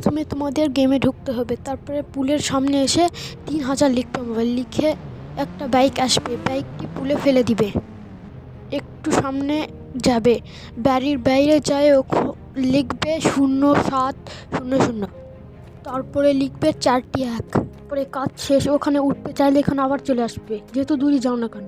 প্রথমে তোমাদের গেমে ঢুকতে হবে, তারপরে পুলের সামনে এসে 3000 লিখতে হবে। লিখে একটা বাইক আসবে, বাইকটি পুলে ফেলে দিবে। একটু সামনে যাবে, বাড়ির বাইরে যায় লিখবে 0700, তারপরে লিখবে 4টি 1, পরে কাজ শেষ। ওখানে উঠতে চাইলে এখানে আবার চলে আসবে, যেহেতু দূরে যাও না কেন।